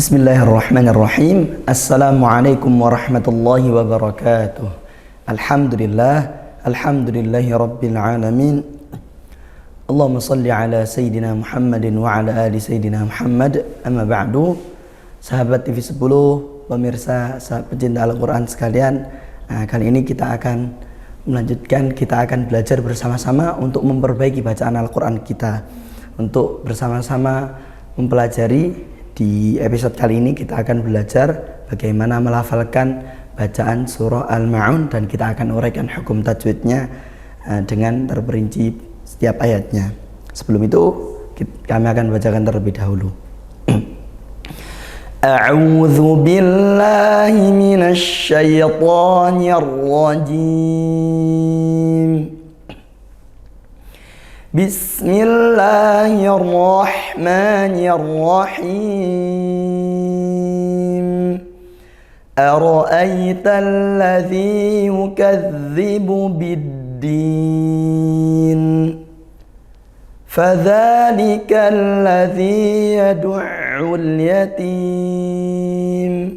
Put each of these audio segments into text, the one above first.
Bismillahirrahmanirrahim. Assalamualaikum warahmatullahi wabarakatuh. Alhamdulillahi rabbil alamin. Allahumma salli ala Sayyidina Muhammadin wa ala ali Sayyidina Muhammad. Amma ba'du. Sahabat TV 10, pemirsa, sahabat pecinta Al-Quran sekalian, kali ini kita akan belajar bersama-sama untuk memperbaiki bacaan Al-Quran kita, untuk bersama-sama mempelajari. Di episode kali ini kita akan belajar bagaimana melafalkan bacaan surah Al-Ma'un, dan kita akan uraikan hukum tajwidnya dengan terperinci setiap ayatnya. Sebelum itu kami akan bacakan terlebih dahulu. A'udzu billahi minasy syaithanir rajim. Bismillahirrahmanirrahim. Ara'aita alladhi yukadzibu biddin, fadzalika alladhi yad'ul yatim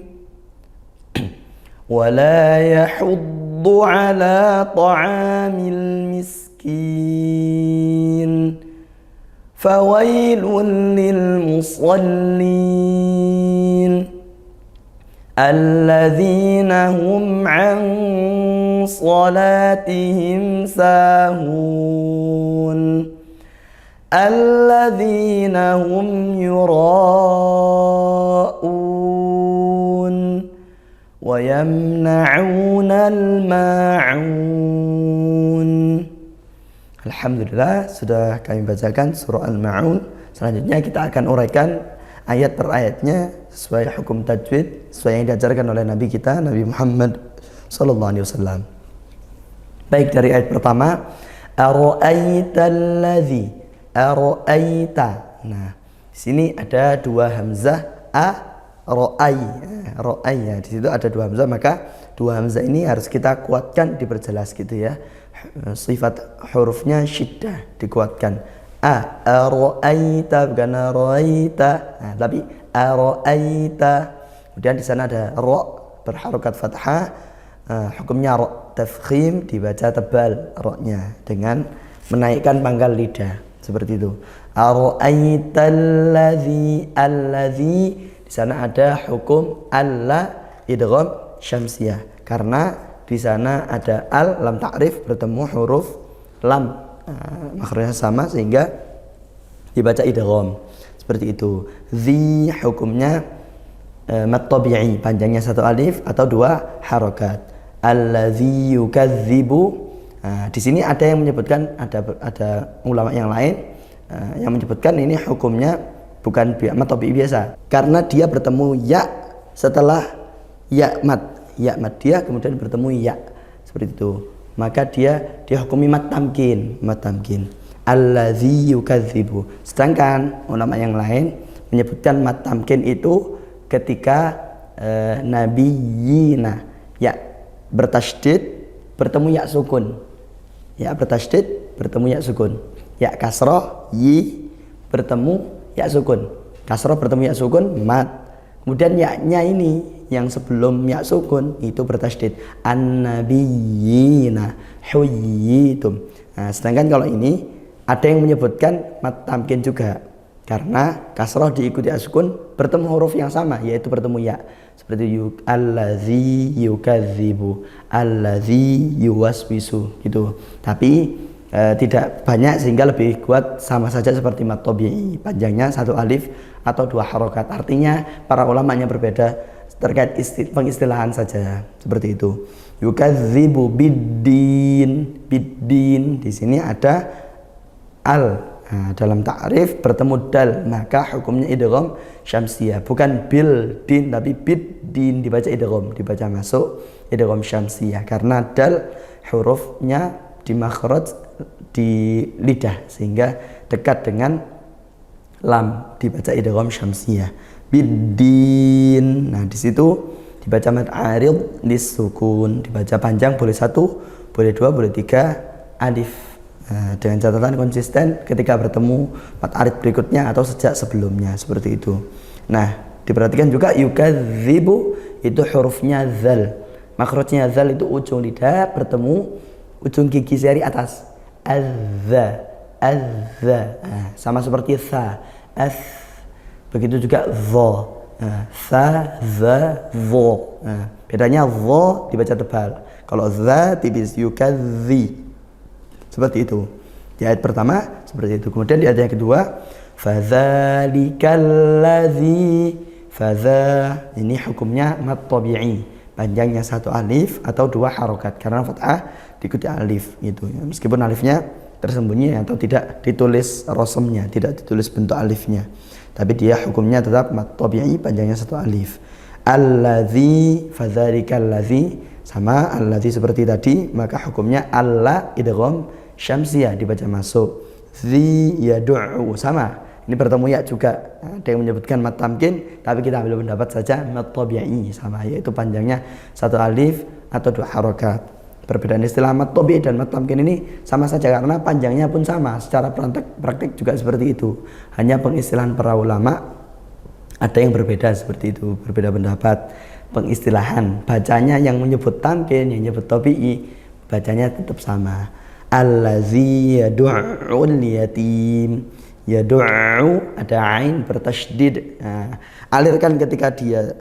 wa la yahuddu ala ta'amil miskin, fawailun lil musallin alladzina hum an salatihim sahun alladzina hum yura'un wa yamna'una al-ma'un. Alhamdulillah, sudah kami bacakan surah Al-Ma'un. Selanjutnya kita akan uraikan ayat per ayatnya sesuai hukum tajwid, sesuai yang diajarkan oleh Nabi kita, Nabi Muhammad SAW. Baik, dari ayat pertama, Ara'aita alladhi, Ara'aita. Nah, di sini ada dua hamzah, ra'ai, ra'ai ya. Di situ ada dua hamzah, maka dua hamzah ini harus kita kuatkan, diperjelas gitu ya. Sifat hurufnya syiddah, dikuatkan. Ara'aita, bukan ra'aita. Nah, tapi ara'aita. Kemudian di sana ada ra berharokat fathah. Hukumnya ra tafkhim, dibaca tebal ra-nya dengan menaikkan pangkal lidah seperti itu. Ara'aita alladzi. Di sana ada hukum alla idgham syamsiyah, karena di sana ada al lam ta'rif bertemu huruf lam, makhrajnya sama sehingga dibaca idgham seperti itu. Zi hukumnya mad tabi'i, panjangnya satu alif atau dua harokat. Allazi yukadzibu. Di sini ada yang menyebutkan, ada ulama yang lain yang menyebutkan ini hukumnya bukan mad tabi'i biasa, karena dia bertemu ya setelah ya mad dia kemudian bertemu ya seperti itu, maka dia dihukumi mad tamkin. Allazi yukadzibu. Sedangkan ulama yang lain menyebutkan mad tamkin itu ketika nabiyina, ya bertasydid bertemu ya sukun, ya bertasydid bertemu ya sukun, ya kasroh yi bertemu ya sukun, kasroh bertemu ya sukun mad. Kemudian ya-nya ini yang sebelum ya sukun itu bertasydid, an-nabiyina huyyitum. Nah, sedangkan kalau ini ada yang menyebutkan mad tamkin juga, karena kasroh diikuti asukun bertemu huruf yang sama, yaitu bertemu ya, seperti allazi yukadzibu, allazi yuwaswisu gitu. Tapi tidak banyak sehingga lebih kuat, sama saja seperti mad tabi'i, panjangnya satu alif atau dua harokat. Artinya para ulamanya berbeda terkait pengistilahan saja seperti itu. Yukadzibu biddin, biddin di sini ada al, dalam ta'rif bertemu dal, maka hukumnya idgham syamsiyah, bukan bil din tapi biddin, dibaca idgham, dibaca masuk idgham syamsiyah, karena dal hurufnya di makhraj di lidah sehingga dekat dengan lam, dibaca idgham syamsiyah. Biddin. Nah, di situ dibaca mad arid lisukun, dibaca panjang, boleh satu, boleh dua, boleh tiga alif. Dengan catatan konsisten ketika bertemu mad arid berikutnya atau sejak sebelumnya, seperti itu. Nah, Diperhatikan juga yukadzibu itu hurufnya zal. Makhrajnya zal itu ujung lidah bertemu ujung gigi seri atas. Azza, azza. Nah, sama seperti sa, as. Begitu juga dha. Nah, sa, za, dha. Nah, bedanya dha dibaca tebal. Kalau za tipis, yukadzi. Seperti itu. Di ayat pertama seperti itu. Kemudian di ayat yang kedua, fadzalikallazi, fadza ini hukumnya mad tabi'i. Panjangnya satu alif atau dua harokat karena fathah diikuti alif gitu ya. Meskipun alifnya tersembunyi atau tidak ditulis rosemnya, tidak ditulis bentuk alifnya, tapi dia hukumnya tetap mad tabi'i, panjangnya satu alif. Allazi, fadzalikallazi, sama allazi seperti tadi, maka hukumnya alla idgham syamsiyah dibaca masuk. Zi yad'u, sama. Ini bertemu ya juga. Ada yang menyebutkan mad tamkin, tapi kita ambil pendapat saja mad tabi'i, sama, yaitu panjangnya satu alif atau dua harokat. Perbedaan istilah mad tabi'i dan mad tamkin ini sama saja karena panjangnya pun sama. Secara praktik juga seperti itu. Hanya pengistilahan para ulama ada yang berbeda seperti itu, berbeda pendapat. Pengistilahan bacanya yang menyebut tamkin, yang menyebut tabi'i, bacanya tetap sama. Allazi yad'ul yatim. Yad'u ada ain bertasydid. Nah, alirkan ketika dia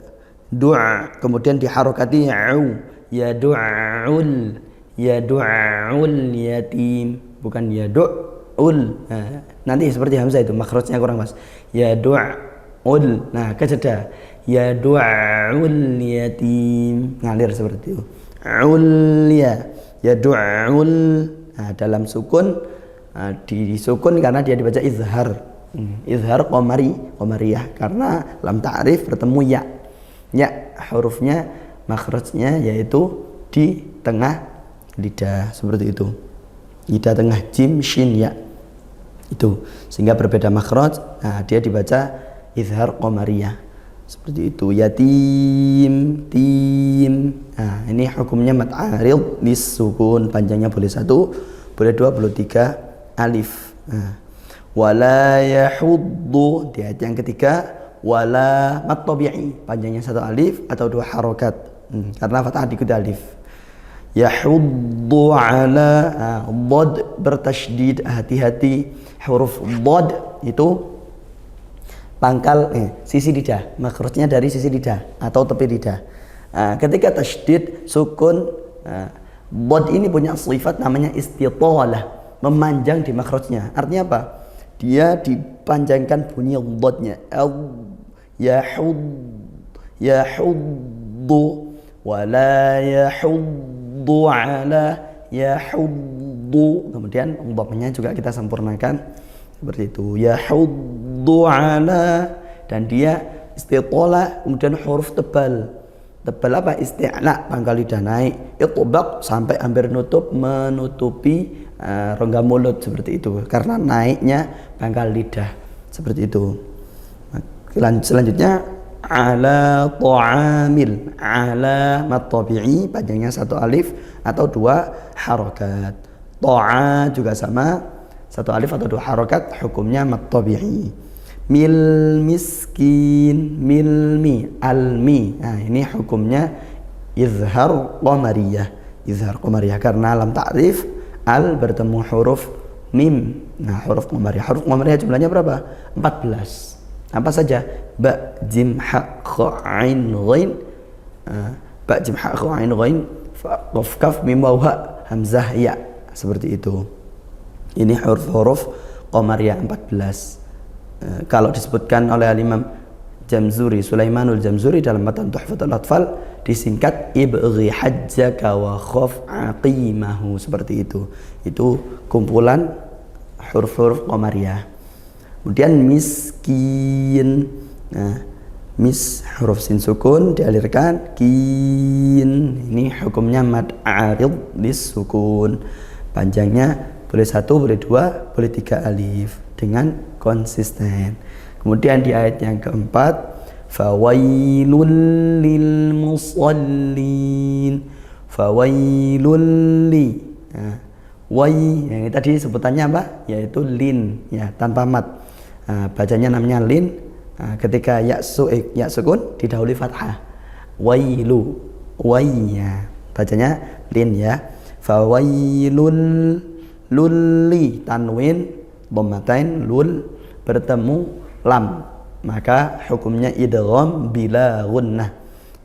du'a, kemudian diharokati au. Yad'ul, yad'ul yatim, bukan yad'ul. Nah, nanti seperti hamzah itu makhrajnya kurang pas. Yad'ul. Nah, kejeda. Yad'ul yatim, ngalir seperti itu. Ulya, yad'ul. Nah, dalam sukun, disukun karena dia dibaca izhar. Izhar qamariyah karena lam ta'rif bertemu ya. Ya hurufnya makhrajnya yaitu di tengah lidah seperti itu. Lidah tengah jim shin ya. Itu sehingga berbeda makhraj. Nah, dia dibaca izhar qamariyah. Seperti itu. Yatim, tim. Nah, ini hukumnya mad arid lisukun, panjangnya boleh satu, boleh dua, boleh tiga alif. Nah, wala yahuddu di ayat yang ketiga, wala mad tabi'i, panjangnya satu alif atau dua harokat karena fathah diikuti alif. Yahuddu ala, dhad bertasydid, hati-hati. Huruf dhad itu pangkal sisi lidah, makhrajnya dari sisi lidah atau tepi lidah. Ketika tasydid sukun, dhad ini punya sifat namanya istitalah, memanjang di makhrajnya. Artinya apa? Dia dipanjangkan bunyi dhadnya. Yahuddu wala yahuddu ala yahuddu. Kemudian dhamanya juga kita sempurnakan seperti itu. Yahuddu ala, dan dia istitalah, kemudian huruf tebal. Tebal apa? Isti'la, pangkal lidah naik. Itbaq sampai hampir menutupi rongga mulut seperti itu karena naiknya pangkal lidah seperti itu. Selanjutnya ala ta'amil, ala mad tabi'i, panjangnya satu alif atau dua harokat. Ta'a juga sama, satu alif atau dua harokat, hukumnya mad tabi'i. Mil miskin, milmi, almi. Nah, ini hukumnya izhar qamariyah. Izhar qamariyah karena lam ta'rif al bertemu huruf mim. Nah, huruf qamariyah. Huruf qamariyah jumlahnya berapa? 14. Apa saja? Ba, jim, ha, kha, ain, ghain. Ba, jim, ha, kha, ain, ghain. Fa, qaf, kaf, mim, waw, ha, hamzah, ya. Seperti itu. Ini huruf-huruf qamariyah 14. Kalau disebutkan oleh Al-Imam Jamzuri, Sulaimanul Jamzuri dalam matan Tuhfatul Atfal, disingkat ibghi hajjaka wa khaf aqimahu, seperti itu. Itu kumpulan huruf-huruf qamariyah. Kemudian miskin. Nah, mis huruf sin sukun dialirkan, kin ini hukumnya mad arid lis sukun. Panjangnya boleh satu, boleh dua, boleh tiga alif dengan konsisten. Kemudian di ayat yang keempat, fawailul lil musallin, fawailul li. Nah, wai yang tadi sebutannya apa? Yaitu lin, ya, tanpa mat. Bacanya namanya lin, ketika ya sukun didahului fathah. Wailu, wayya. Bacanya lin ya. Fawailul lulli tanwin dhammatain lul bertemu lam, maka hukumnya idgham bila gunnah.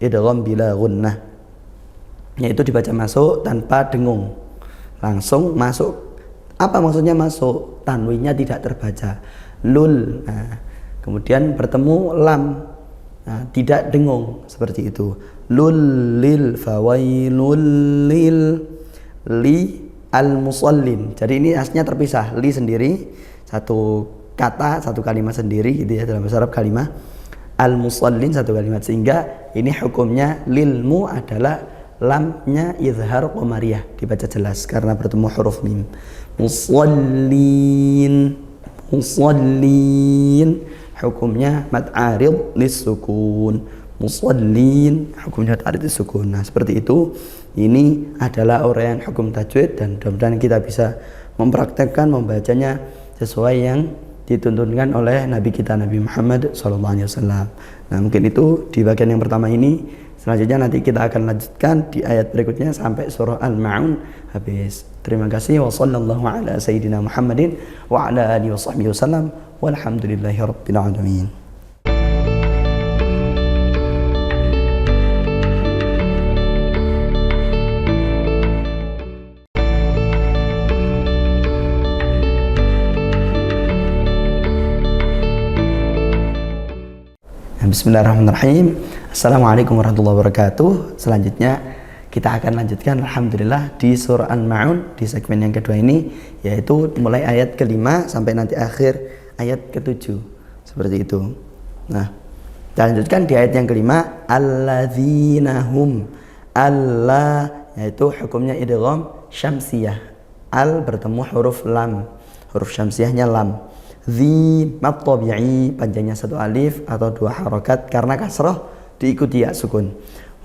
Idgham bila gunnah, yaitu dibaca masuk tanpa dengung, langsung masuk. Apa maksudnya masuk? Tanwinnya tidak terbaca, lul. Kemudian bertemu lam, tidak dengung, seperti itu. Lul lil fawailul lil li al musallin. Jadi ini aslinya terpisah, li sendiri satu kata, satu kalimat sendiri gitu ya, dalam bahasa Arab kalimat. Al musallin satu kalimat, sehingga ini hukumnya lilmu adalah lamnya izhar qamariyah, dibaca jelas karena bertemu huruf mim. Musallin, musallin hukumnya mad arid lis-sukun. Musallin hukumnya mad arid lis-sukun. Nah, seperti itu. Ini adalah uraian hukum tajwid, dan mudah-mudahan kita bisa mempraktekkan membacanya sesuai yang dituntunkan oleh Nabi kita Nabi Muhammad SAW. Nah, mungkin itu di bagian yang pertama ini. Selanjutnya nanti kita akan lanjutkan di ayat berikutnya sampai surah Al-Ma'un habis. Terima kasih. Wa sallallahu ala sayyidina Muhammadin wa ala alihi wa sahbihi wasallam. Walhamdulillahi rabbil alamin. Bismillahirrahmanirrahim. Assalamualaikum warahmatullahi wabarakatuh. Selanjutnya kita akan lanjutkan alhamdulillah di surah Al-Ma'un di segmen yang kedua ini, yaitu mulai ayat ke-5 sampai nanti akhir ayat ke-7. Seperti itu. Nah, kita lanjutkan di ayat yang ke-5, alladzinahum. Allah yaitu hukumnya idgham syamsiyah. Al bertemu huruf lam. Huruf syamsiyahnya lam. Zi mat tabi'i, panjangnya satu alif atau dua harokat karena kasroh diikuti ya sukun.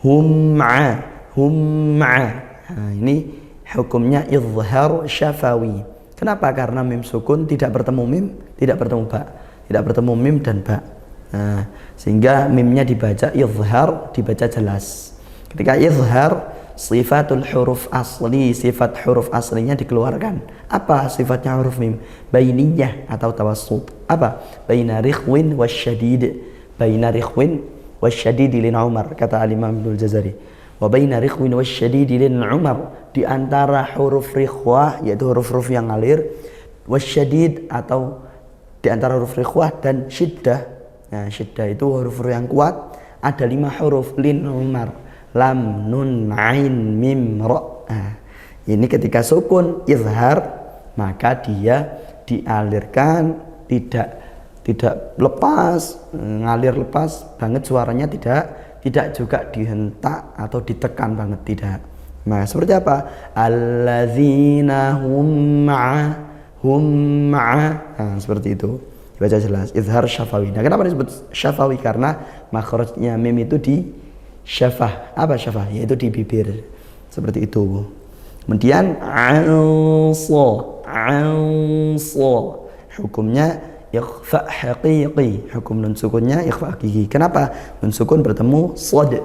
Hum'a, hum'a. Nah, ini hukumnya izhar syafawi. Kenapa? Karena mim sukun tidak bertemu mim, tidak bertemu ba, tidak bertemu mim dan ba. Nah, sehingga mimnya dibaca izhar, dibaca jelas. Ketika izhar, sifatul huruf asli, sifat huruf aslinya dikeluarkan. Apa sifatnya huruf mim? Bainiyah atau tawassut. Apa? Baina rikhwin wasyadid. Baina rikhwin wasyadid lin Umar, kata Al-Imam Ibnul Jazari. Wa baina rikhwin wasyadid lin Umar, di antara huruf rikhwah yaitu huruf-huruf yang ngalir, wasyadid atau di antara huruf rikhwah dan syiddah. Nah, syiddah itu huruf-huruf yang kuat, ada 5 huruf lin Umar. Lam, nun, ain, mim, ra. Nah, ini ketika sukun izhar, maka dia dialirkan, tidak lepas, ngalir lepas banget suaranya, tidak juga dihentak atau ditekan banget, tidak. Nah, seperti apa? Alladzina hum ma'a. Nah, seperti itu. Dibaca jelas, izhar syafawi. Nah, kenapa disebut syafawi? Karena makhrajnya mim itu di syafah. Apa syafah? Yaitu di bibir. Seperti itu. Kemudian hukumnya ikhfa haqiqi. Hukum nun sukunnya ikhfa haqiqi. Kenapa? Nun sukun bertemu shad.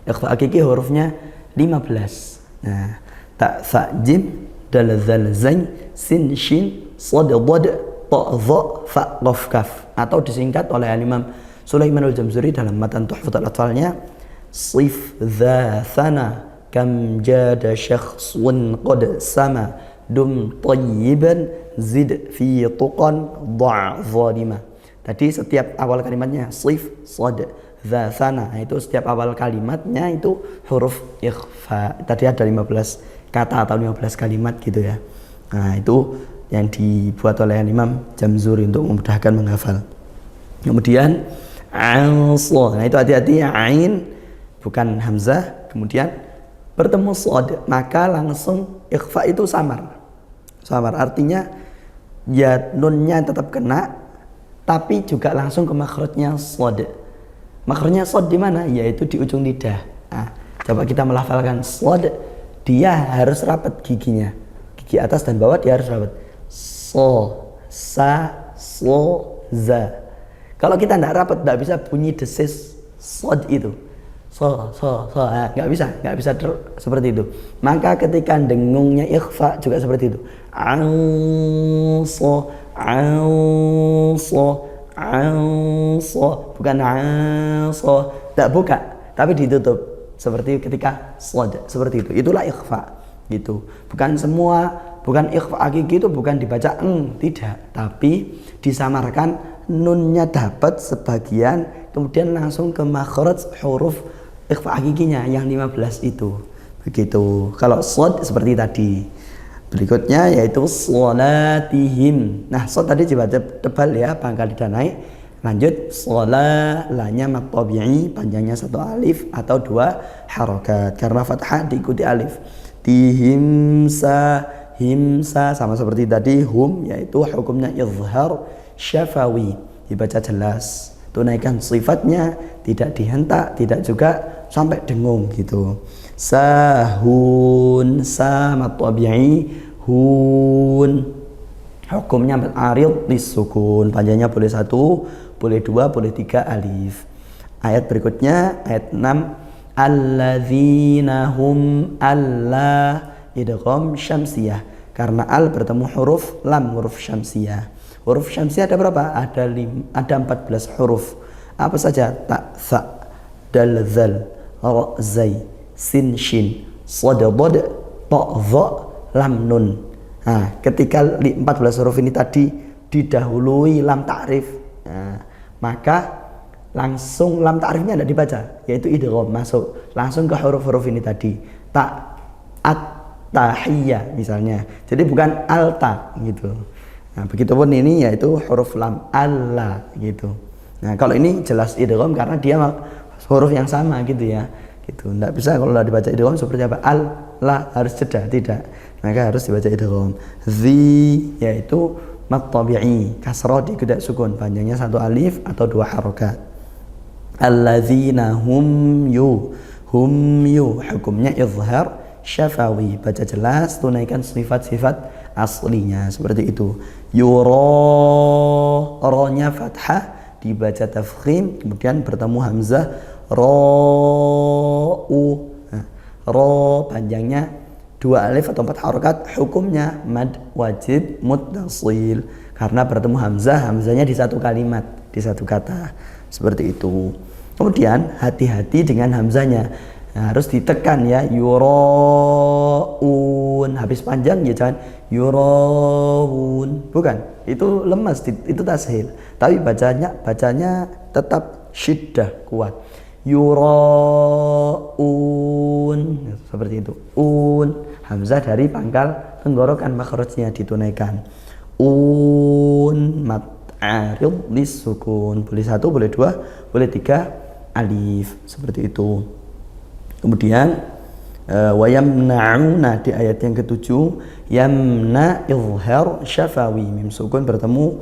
Ikhfa haqiqi hurufnya 15. Nah, ta, tha, jim, dal, zal, zain, sin, shin, shad, dad, ta, dha, fa, qaf, kaf. Atau disingkat oleh Imam Sulaiman Al-Jamzuri dalam matan Tuhfatul Atfalnya, sif dha thana kam jada syakhsun qad sama dum tayyiban zid fi tuqan dha' zalima. Tadi setiap awal kalimatnya sif sad dha thana, itu setiap awal kalimatnya itu huruf ikhfa. Tadi ada 15 kata atau 15 kalimat gitu ya. Nah, itu yang dibuat oleh Imam Jamzuri untuk memudahkan menghafal. Kemudian nah, itu hati-hati, ain bukan hamzah, kemudian bertemu shad, maka langsung ikhfa itu samar. Artinya ya nunnya tetap kena, tapi juga langsung ke makhrajnya shad. Makhrajnya shad di mana? Yaitu di ujung lidah. Nah, coba kita melafalkan shad, dia harus rapat giginya. Gigi atas dan bawah dia harus rapat. So, sa, so, za. Kalau kita tidak rapat, tidak bisa bunyi desis sod itu. Nggak bisa seperti itu. Maka ketika dengungnya ikhfa juga seperti itu. Anso, bukan anso, tidak buka, tapi ditutup. Seperti ketika sod, seperti itu. Itulah ikhfa, gitu. Bukan semua, bukan ikhfa hakiki itu bukan dibaca tidak, tapi disamarkan nunnya dapat sebagian, kemudian langsung ke makhraj huruf ikhfa hakikinya yang 15 itu. Begitu. Kalau shad seperti tadi. Berikutnya yaitu sholatihim. Nah, shad tadi dibaca tebal ya, pangkal lidah naik. Lanjut, sholat, lanya mat tabi'i, panjangnya 1 alif atau 2 harokat. Karena fathah diikuti alif. Tihimsa, himsa sama seperti tadi, hum yaitu hukumnya izhar syafawi, dibaca jelas. Tunaikan sifatnya, tidak dihentak, tidak juga sampai dengung gitu. Sahun, sama tabi'i, hun. Hukumnya arid disukun, panjangnya boleh 1, boleh 2, boleh 3 alif. Ayat berikutnya ayat 6, alladzina hum alla idgham syamsiyah. Karena al bertemu huruf lam, huruf syamsiyah. Huruf syamsiyah ada berapa? Ada 14 huruf. Apa saja? Ta, tha, dal, zal, ra, zai, sin, shin, sad, dad, ta, dha, lam, nun. Nah, ketika 14 huruf ini tadi didahului lam ta'rif, nah, maka langsung lam ta'rifnya tidak dibaca, yaitu idgham, masuk langsung ke huruf-huruf ini tadi. Ta, at, tahiyya misalnya. Jadi bukan alta gitu. Nah, begitupun ini yaitu huruf lam, alla gitu. Nah, kalau ini jelas idgham karena dia huruf yang sama gitu ya. Gitu. Enggak bisa kalau dibaca idgham seperti apa? Alla harus jeda, tidak. Maka harus dibaca idgham. Zi yaitu mat tabi'i, kasrah diikuti sukun, panjangnya 1 alif atau 2 harokat. Alladzina hum yu, hukumnya izhar syafawi, baca jelas, tunaikan sifat-sifat aslinya seperti itu. Yuro, ro-nya fathah, dibaca tafkhim, kemudian bertemu hamzah ro-u. Nah, ro panjangnya 2 alif atau 4 harokat, hukumnya mad wajib muttasil karena bertemu hamzah, hamzahnya di satu kalimat, di satu kata, seperti itu. Kemudian hati-hati dengan hamzahnya. Nah, harus ditekan ya, yuroun, habis panjang ya jangan yuroun, bukan, itu lemas, itu tashil, tapi bacanya tetap syiddah, kuat, yuroun, seperti itu. Hamzah dari pangkal tenggorokan, makhrajnya ditunaikan. Mat arid lisukun, boleh 1, boleh 2, boleh 3 alif, seperti itu. Kemudian wayamna'una di ayat yang ke-7, yamna izhar syafawi, mim sukun bertemu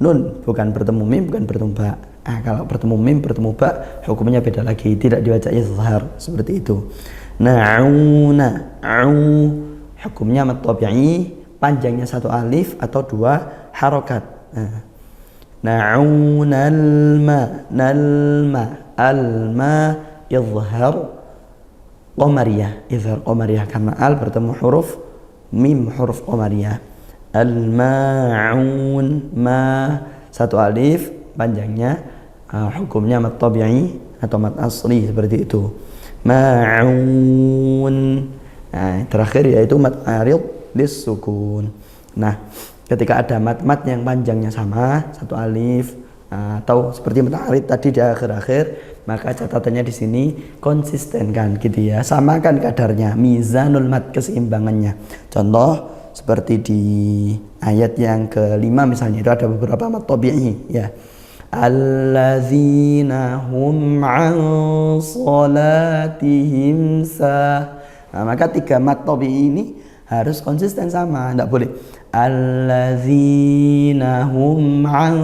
nun, bukan bertemu mim, bukan bertemu ba. Kalau bertemu mim, bertemu ba, hukumnya beda lagi, tidak dibaca izhar, seperti itu. Na'una, hukumnya mat tabi'i, panjangnya 1 alif atau 2 harokat. Na'unal ma, alma izhar qamariyah, izhar qamariyah karena al bertemu huruf mim, huruf qamariyah. Al-ma'un, ma 1 alif, panjangnya hukumnya mat tabi'i atau mat asli, seperti itu. Ma'un. Nah, terakhir yaitu mat arid lisukun. Nah, ketika ada mat yang panjangnya sama 1 alif atau seperti mat arid tadi di akhir-akhir, maka catatannya di sini konsisten kan gitu ya, samakan kadarnya, mizanul mat, keseimbangannya. Contoh seperti di ayat yang ke-5 misalnya, itu ada beberapa mat tabi'i ya. Alladzina hum an salatihim sah. Nah, maka 3 mat tabi'i ini harus konsisten sama, tidak boleh alladzina hum an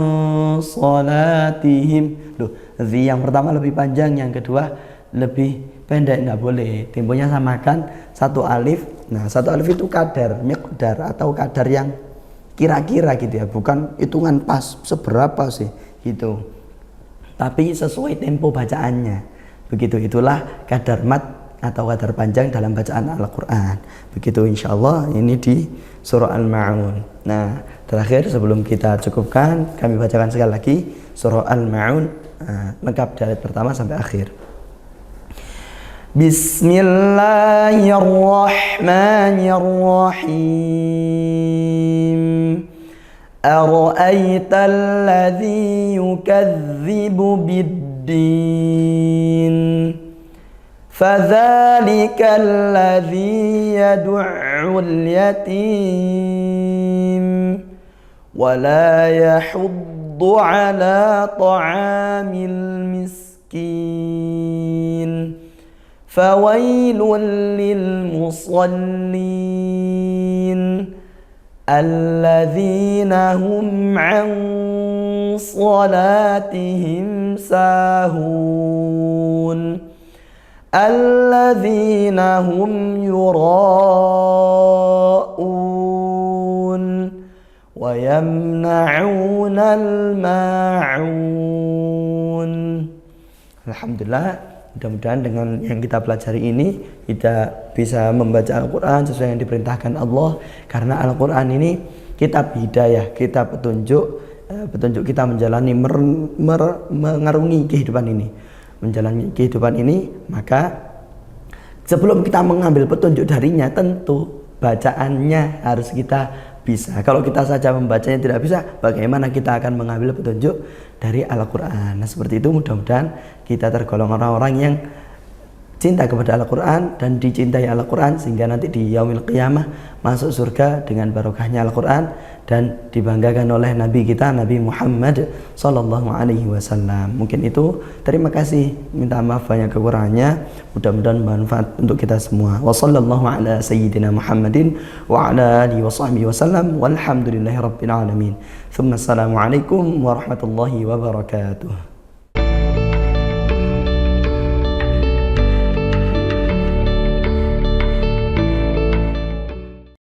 salatihim. Loh, zi yang pertama lebih panjang, yang kedua lebih pendek, nggak boleh. Temponya samakan 1 alif. Nah, 1 alif itu kadar, miqdar atau kadar yang kira-kira gitu ya, bukan hitungan pas seberapa sih gitu. tapi sesuai tempo bacaannya. Begitu, itulah kadar mat atau kadar panjang dalam bacaan Al-Quran. Begitu insyaallah ini di surah Al-Ma'un. Nah, terakhir sebelum kita cukupkan, kami bacakan sekali lagi surah Al-Ma'un lengkap dari pertama sampai akhir. Bismillahirrahmanirrahim. Ara'aita alladhi yukadzibu biddin fadzalika alladhi yad'ul yatim wa la yahuddu ala ta'amil miskin fawailul lil musallin alladzina hum an salatihim sahun alladzina hum yura'un wa yamna'unal ma'un. Alhamdulillah, mudah-mudahan dengan yang kita pelajari ini kita bisa membaca Al-Quran sesuai yang diperintahkan Allah, karena Al-Quran ini kitab hidayah, kitab petunjuk, petunjuk kita menjalani mengarungi kehidupan ini, menjalani kehidupan ini. Maka sebelum kita mengambil petunjuk darinya, tentu bacaannya harus kita bisa. Kalau kita saja membacanya tidak bisa, bagaimana kita akan mengambil petunjuk dari Al-Quran? Nah, seperti itu, mudah-mudahan kita tergolong orang-orang yang cinta kepada Al-Quran dan dicintai Al-Quran, sehingga nanti di yaumil qiyamah masuk surga dengan barokahnya Al-Quran dan dibanggakan oleh Nabi kita, Nabi Muhammad Sallallahu Alaihi Wasallam. Mungkin itu, terima kasih, minta maaf banyak kekurangannya, mudah-mudahan bermanfaat untuk kita semua. Wa sallallahu ala sayyidina Muhammadin wa ala alihi wa sahbihi wasallam walhamdulillahi rabbil alamin. Assalamualaikum warahmatullahi wabarakatuh.